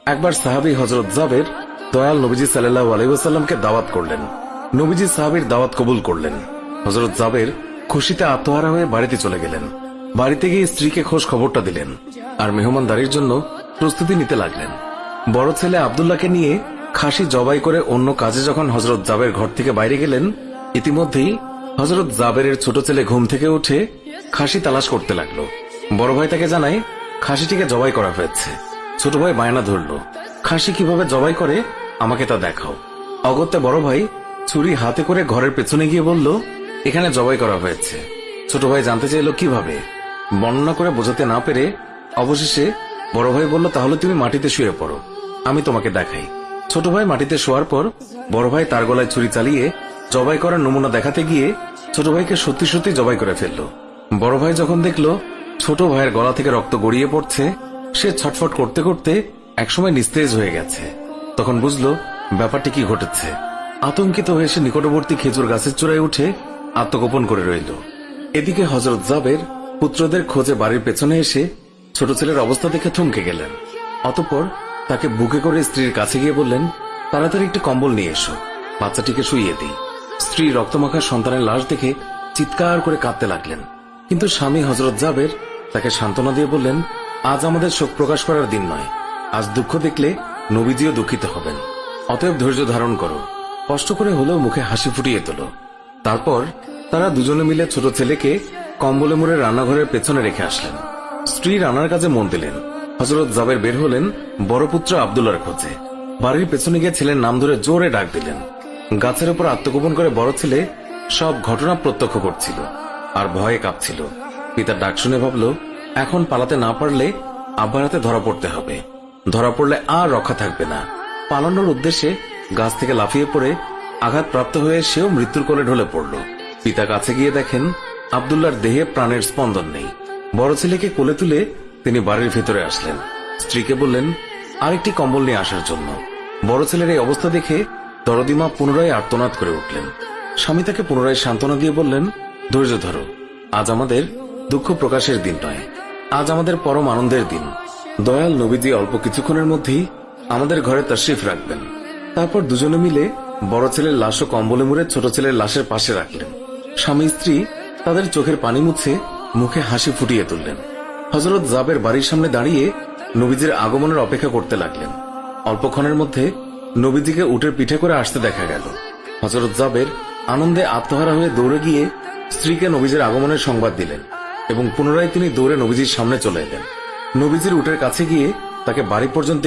একবার সাহাবী হযরত জাবের দয়াল নবীজি সাল্লাল্লাহু আলাইহি ওয়াসাল্লামকে দাওয়াত করলেন। নবীজি সাহাবীর দাওয়াত কবুল করলেন। হযরত জাবের খুশিতে আত্মহারা হয়ে বাড়িতে চলে গেলেন। বাড়িতে গিয়ে স্ত্রীকে খোঁজ খবরটা দিলেন আর মেহমানদারির জন্য প্রস্তুতি নিতে লাগলেন। বড় ছেলে আব্দুল্লাহকে নিয়ে খাসি জবাই করে অন্য কাজে যখন হযরত জাবের ঘর থেকে বাইরে গেলেন, ইতিমধ্যেই হযরত জাবেরের ছোট ছেলে ঘুম থেকে উঠে খাসি তালাশ করতে লাগলো। বড় ভাই তাকে জানায় খাসিটিকে জবাই করা হয়েছে। ছোট ভাই বায়না ধরল, খাসি কিভাবে জবাই করে আমাকে তা দেখাও। অগত্যা বড় ভাই ছুরি হাতে করে ঘরের পেছনে গিয়ে বলল, এখানে জবাই করা হয়েছে। ছোট ভাই জানতে চাইল কিভাবে। বর্ণনা করে বোঝাতে না পেরে অবশেষে বড় ভাই বলল, তাহলে তুমি মাটিতে শুয়ে পড়ো, আমি তোমাকে দেখাই। ছোট ভাই মাটিতে শোয়ার পর বড় ভাই তার গলায় ছুরি চালিয়ে জবাই করার নমুনা দেখাতে গিয়ে ছোট ভাইকে সত্যি সত্যি জবাই করে ফেলল। বড় ভাই যখন দেখল ছোট ভাইয়ের গলা থেকে রক্ত গড়িয়ে পড়ছে, সে ছটফট করতে করতে একসময় নিস্তেজ হয়ে গেছে। তখন বুঝলো ব্যাপারটি কি ঘটেছে। আতঙ্কিত হয়ে সে নিকটবর্তী খেজুর গাছের চূড়ায় উঠে আত্মগোপন করে রইল। এদিকে হযরত জাবের পুত্রদের খোঁজে বাড়ির পেছনে এসে ছোট ছেলের অবস্থা দেখে থমকে গেলেন। অতঃপর তাকে বুকে করে স্ত্রীর কাছে গিয়ে বললেন, তাড়াতাড়ি একটি কম্বল নিয়ে এসো, বাচ্চাটিকে শুইয়ে দিই। স্ত্রী রক্তমাখা সন্তানের লাশ দেখে চিৎকার করে কাঁদতে লাগলেন। কিন্তু স্বামী হযরত জাবের তাকে সান্ত্বনা দিয়ে বললেন, আজ আমাদের শোক প্রকাশ করার দিন নয়, আজ দুঃখ দেখলে নবীজিও দুঃখিত হবেন। অতএব ধৈর্য ধারণ করো, কষ্ট করে হলেও মুখে হাসি ফুটিয়ে তোলো। তারপর তারা দুজনে মিলে ছোট ছেলেকে কম্বলে মুড়ে রান্নাঘরের পেছনে রেখে আসলেন। স্ত্রী রান্নার কাজে মন দিলেন। হযরত জাবের বের হলেন বড় পুত্র আব্দুল্লাহর খোঁজে। বাড়ির পেছনে গিয়ে ছেলের নাম ধরে জোরে ডাক দিলেন। গাছের উপর আত্মগোপন করে বড় ছেলে সব ঘটনা প্রত্যক্ষ করছিল আর ভয়ে কাঁপছিল। পিতার ডাক শুনে ভাবল, এখন পালাতে না পারলে আব্বার হাতে ধরা পড়তে হবে। ধরা পড়লে আর রক্ষা থাকবে না। পালানোর উদ্দেশ্যে গাছ থেকে লাফিয়ে পড়ে আঘাতপ্রাপ্ত হয়ে সেও মৃত্যুর কোলে ঢলে পড়ল। পিতা কাছে গিয়ে দেখেন আব্দুল্লাহর দেহে প্রাণের স্পন্দন নেই। বড় ছেলেকে কোলে তুলে তিনি বাড়ির ভেতরে আসলেন। স্ত্রীকে বললেন আরেকটি কম্বল নিয়ে আসার জন্য। বড় ছেলের এই অবস্থা দেখে দরদিমা পুনরায় আর্তনাদ করে উঠলেন। স্বামী তাকে পুনরায় সান্ত্বনা দিয়ে বললেন, ধৈর্য ধরো, আজ আমাদের দুঃখ প্রকাশের দিন নয়, আজ আমাদের পরম আনন্দের দিন। দয়াল নবীজি অল্প কিছুক্ষণের মধ্যেই আমাদের ঘরে তাশরিফ রাখবেন। তারপর দুজনে মিলে বড় ছেলের লাশ ও কম্বলে মুড়ে ছোট ছেলের লাশের পাশে রাখলেন। স্বামী স্ত্রী তাদের চোখের পানি মুছে মুখে হাসি ফুটিয়ে তুললেন। হযরত জাবের বাড়ির সামনে দাঁড়িয়ে নবীজির আগমনের অপেক্ষা করতে লাগলেন। অল্পক্ষণের মধ্যে নবীজিকে উটের পিঠে করে আসতে দেখা গেল। হযরত জাবের আনন্দে আত্মহারা হয়ে দৌড়ে গিয়ে স্ত্রীকে নবীজির আগমনের সংবাদ দিলেন এবং পুনরায় তিনি দৌড়ে নবীজির সামনে চলে এলেন। নবীজির উটের কাছে গিয়ে তাকে বাড়ি পর্যন্ত